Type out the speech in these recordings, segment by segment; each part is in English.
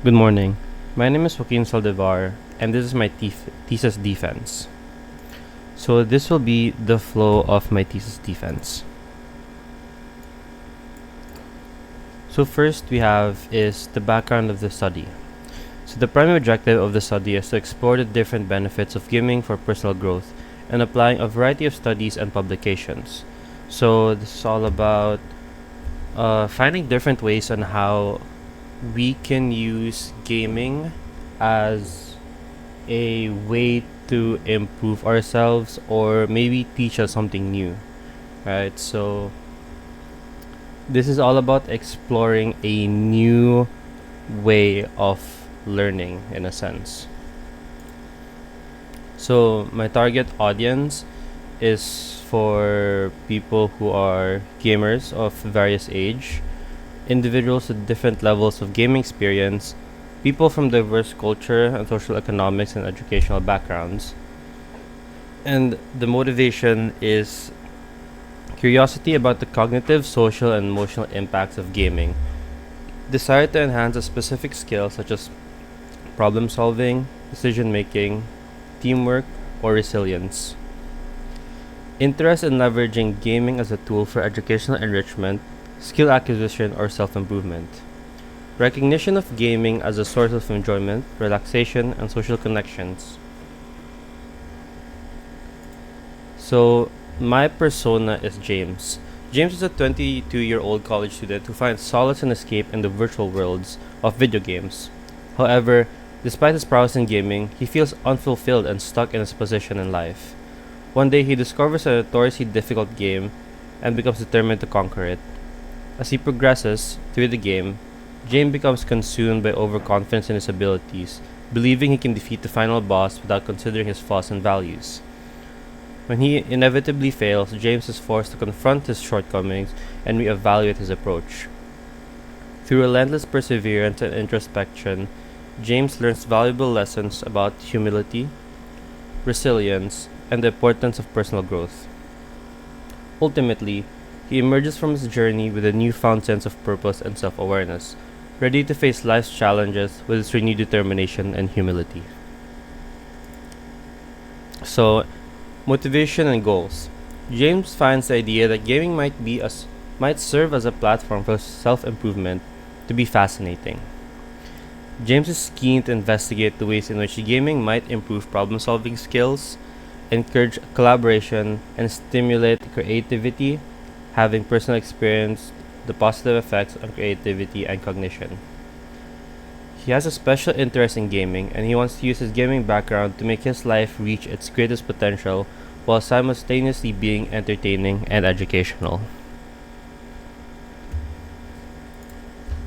Good morning. My name is Joaquin Saldivar, and this is my thesis defense. So, this will be the flow of my thesis defense. So, first we have is the background of the study. So, the primary objective of the study is to explore the different benefits of gaming for personal growth and applying a variety of studies and publications. So, this is all about finding different ways on how we can use gaming as a way to improve ourselves or maybe teach us something new, right? So, this is all about exploring a new way of learning in a sense. So, my target audience is for people who are gamers of various age, individuals with different levels of gaming experience, people from diverse culture and social economics and educational backgrounds. And the motivation is curiosity about the cognitive, social, and emotional impacts of gaming, desire to enhance a specific skill such as problem solving, decision making, teamwork, or resilience. Interest in leveraging gaming as a tool for educational enrichment, skill acquisition, or self improvement. Recognition of gaming as a source of enjoyment, relaxation, and social connections. So, my persona is James. James is a 22-year-old college student who finds solace and escape in the virtual worlds of video games. However, despite his prowess in gaming, he feels unfulfilled and stuck in his position in life. One day, he discovers a notoriously difficult game and becomes determined to conquer it. As he progresses through the game, James becomes consumed by overconfidence in his abilities, believing he can defeat the final boss without considering his flaws and values. When he inevitably fails, James is forced to confront his shortcomings and reevaluate his approach. Through relentless perseverance and introspection, James learns valuable lessons about humility, resilience, and the importance of personal growth. Ultimately, he emerges from his journey with a newfound sense of purpose and self awareness, ready to face life's challenges with his renewed determination and humility. So, motivation and goals. James finds the idea that gaming might serve as a platform for self-improvement to be fascinating. James is keen to investigate the ways in which gaming might improve problem-solving skills, encourage collaboration, and stimulate creativity, having personally experienced the positive effects on creativity and cognition. He has a special interest in gaming, and he wants to use his gaming background to make his life reach its greatest potential while simultaneously being entertaining and educational.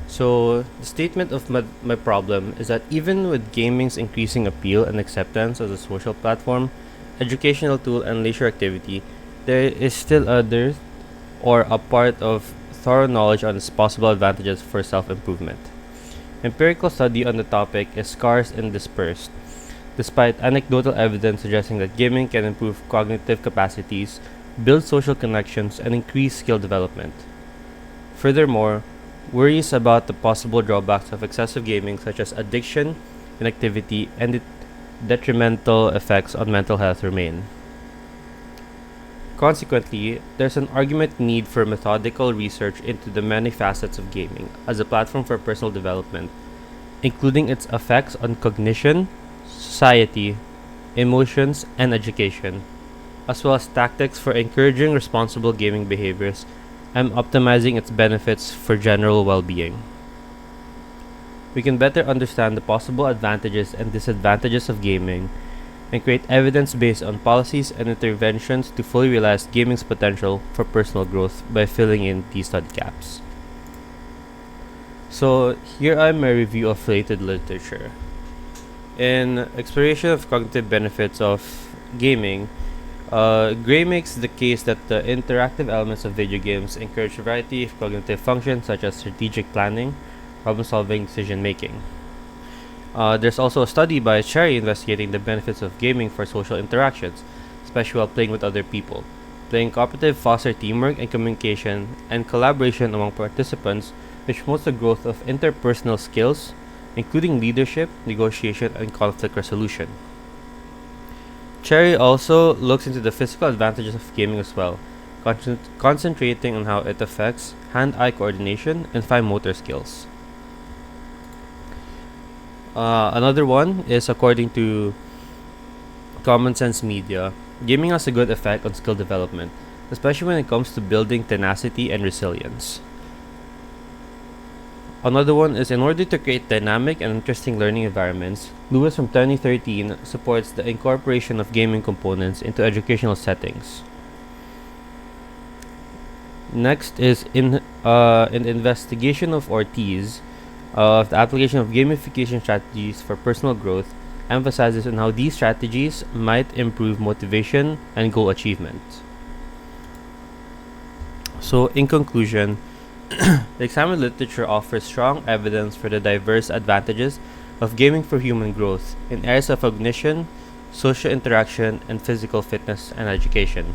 So, the statement of my problem is that even with gaming's increasing appeal and acceptance as a social platform, educational tool, and leisure activity, there is still a dearth or a part of thorough knowledge on its possible advantages for self improvement. Empirical study on the topic is scarce and dispersed, despite anecdotal evidence suggesting that gaming can improve cognitive capacities, build social connections, and increase skill development. Furthermore, worries about the possible drawbacks of excessive gaming, such as addiction, inactivity, and detrimental effects on mental health, remain. Consequently, there's an argument need for methodical research into the many facets of gaming as a platform for personal development, including its effects on cognition, society, emotions, and education, as well as tactics for encouraging responsible gaming behaviors and optimizing its benefits for general well being. We can better understand the possible advantages and disadvantages of gaming and create evidence based on policies and interventions to fully realize gaming's potential for personal growth by filling in these study gaps. So, here are my review of related literature. In Exploration of Cognitive Benefits of Gaming, Gray makes the case that the interactive elements of video games encourage a variety of cognitive functions such as strategic planning, problem solving, decision making. There's also a study by Cherry investigating the benefits of gaming for social interactions, especially while playing with other people. Playing cooperative fosters teamwork and communication and collaboration among participants, which promotes the growth of interpersonal skills, including leadership, negotiation, and conflict resolution. Cherry also looks into the physical advantages of gaming as well, concentrating on how it affects hand-eye coordination and fine motor skills. Another one is, according to Common Sense Media, gaming has a good effect on skill development, especially when it comes to building tenacity and resilience. Another one is, in order to create dynamic and interesting learning environments, Lewis from 2013 supports the incorporation of gaming components into educational settings. Next is in an investigation of Ortiz of the application of gamification strategies for personal growth, emphasizes on how these strategies might improve motivation and goal achievement. So, in conclusion, the examined literature offers strong evidence for the diverse advantages of gaming for human growth in areas of cognition, social interaction, and physical fitness and education.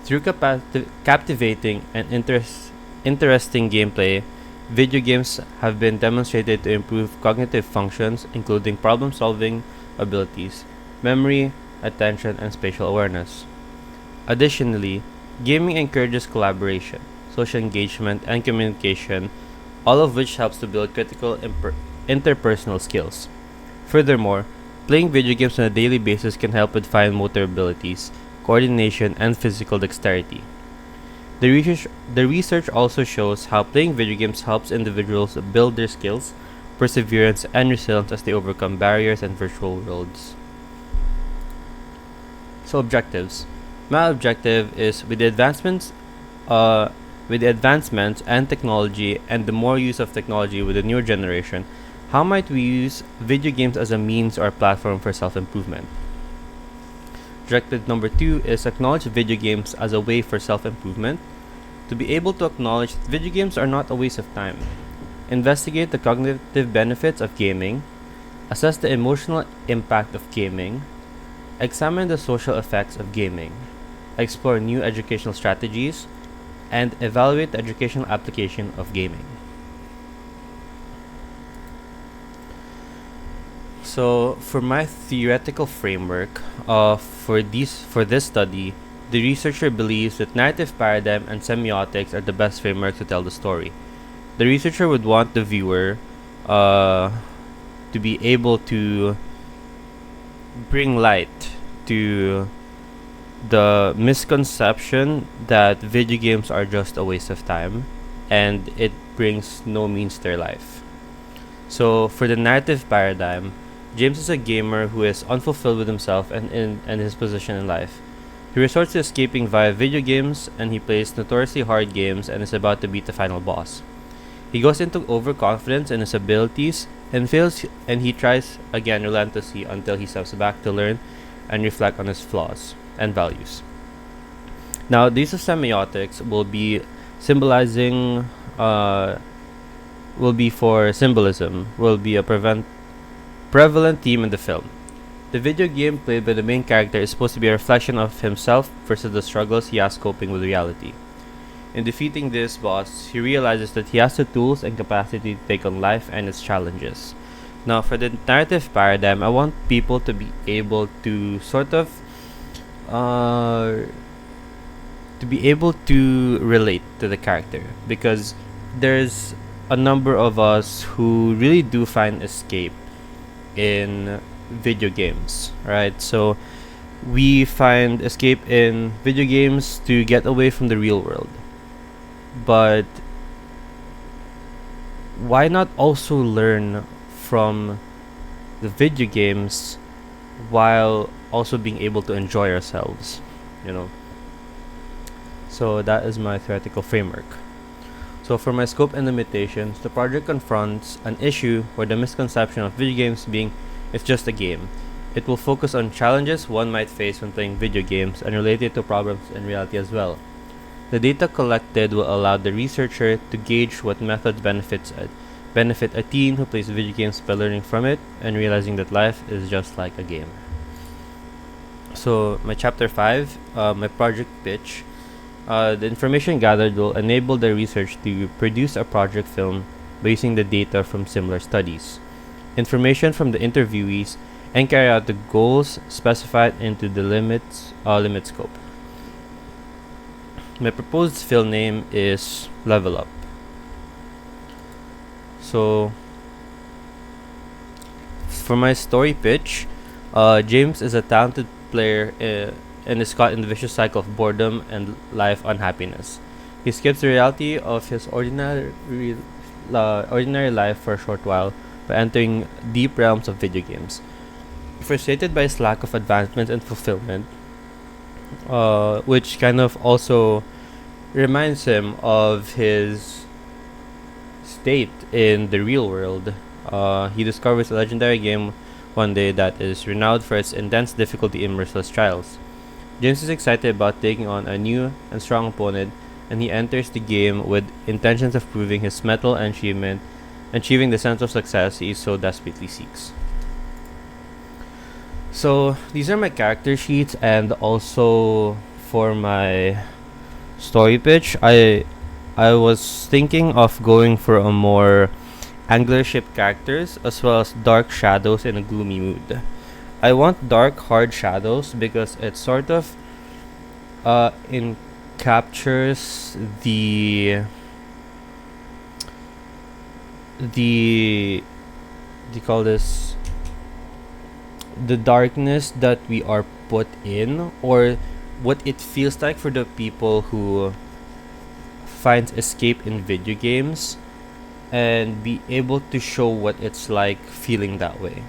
Through captivating and interesting gameplay, video games have been demonstrated to improve cognitive functions, including problem solving abilities, memory, attention, and spatial awareness. Additionally, gaming encourages collaboration, social engagement, and communication, all of which helps to build critical interpersonal skills. Furthermore, playing video games on a daily basis can help with fine motor abilities, coordination, and physical dexterity. The research also shows how playing video games helps individuals build their skills, perseverance, and resilience as they overcome barriers and virtual worlds. So, objectives. My objective is, with the advancements and technology and the more use of technology with the newer generation, how might we use video games as a means or platform for self-improvement? Objective number 2 is, acknowledge video games as a way for self-improvement. To be able to acknowledge that video games are not a waste of time. Investigate the cognitive benefits of gaming. Assess the emotional impact of gaming. Examine the social effects of gaming. Explore new educational strategies. And evaluate the educational application of gaming. So, for my theoretical framework for this study, the researcher believes that narrative paradigm and semiotics are the best frameworks to tell the story. The researcher would want the viewer to be able to bring light to the misconception that video games are just a waste of time and it brings no means to their life. So, for the narrative paradigm, James is a gamer who is unfulfilled with himself and his position in life. He resorts to escaping via video games, and he plays notoriously hard games and is about to beat the final boss. He goes into overconfidence in his abilities and fails, and he tries again relentlessly until he steps back to learn and reflect on his flaws and values. Now, these semiotics will be symbolizing, will be for symbolism, will be a prevalent theme in the film. The video game played by the main character is supposed to be a reflection of himself versus the struggles he has coping with reality. In defeating this boss, he realizes that he has the tools and capacity to take on life and its challenges. Now, for the narrative paradigm, I want people to be able to sort of to be able to relate to the character, because there's a number of us who really do find escape in video games, right? So we find escape in video games to get away from the real world. But why not also learn from the video games while also being able to enjoy ourselves, you know? So that is my theoretical framework. So for my scope and limitations, the project confronts an issue where the misconception of video games being it's just a game. It will focus on challenges one might face when playing video games and relate it to problems in reality as well. The data collected will allow the researcher to gauge what methods benefit a teen who plays video games by learning from it and realizing that life is just like a game. So my chapter 5, my project pitch. The information gathered will enable the research to produce a project film by using the data from similar studies, information from the interviewees, and carry out the goals specified into the limit scope. My proposed film name is Level Up. So, for my story pitch, James is a talented player and is caught in the vicious cycle of boredom and life unhappiness. He skips the reality of his ordinary life for a short while by entering deep realms of video games. Frustrated by his lack of advancement and fulfillment, which kind of also reminds him of his state in the real world. He discovers a legendary game one day that is renowned for its intense difficulty in merciless trials. James is excited about taking on a new and strong opponent, and he enters the game with intentions of proving his mettle and achieving the sense of success he so desperately seeks. So these are my character sheets, and also for my story pitch, I was thinking of going for a more angular shaped characters as well as dark shadows in a gloomy mood. I want dark hard shadows because it sort of in captures the do you call this the darkness that we are put in, or what it feels like for the people who finds escape in video games, and be able to show what it's like feeling that way.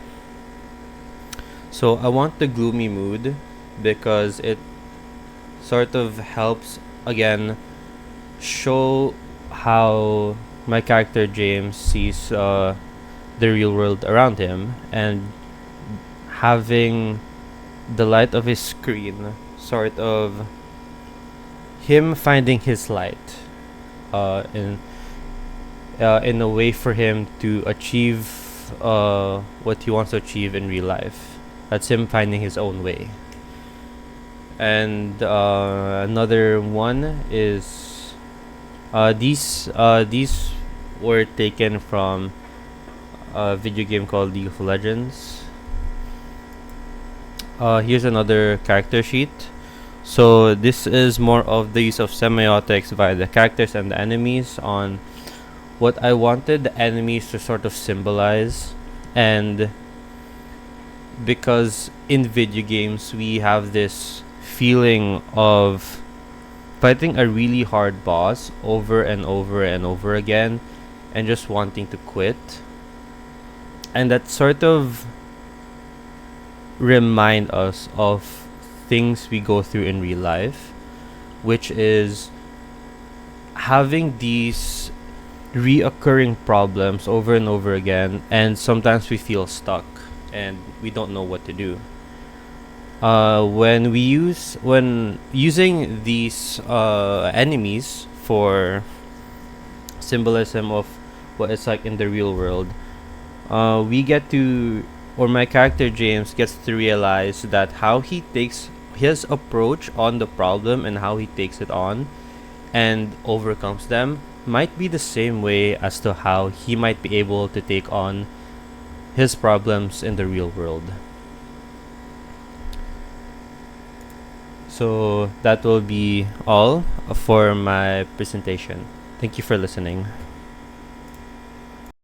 So I want the gloomy mood because it sort of helps again show how my character James sees the real world around him, and having the light of his screen sort of him finding his light in a way for him to achieve what he wants to achieve in real life. That's him finding his own way. And another one is these were taken from a video game called League of Legends. Here's another character sheet. So this is more of the use of semiotics via the characters and the enemies on what I wanted the enemies to sort of symbolize. And because in video games we have this feeling of fighting a really hard boss over and over and over again and just wanting to quit, and that sort of remind us of things we go through in real life, which is having these reoccurring problems over and over again, and sometimes we feel stuck and we don't know what to do. When using these enemies for symbolism of what it's like in the real world, we get to, or my character James gets to realize that how he takes his approach on the problem and how he takes it on and overcomes them might be the same way as to how he might be able to take on his problems in the real world. So that will be all for my presentation. Thank you for listening.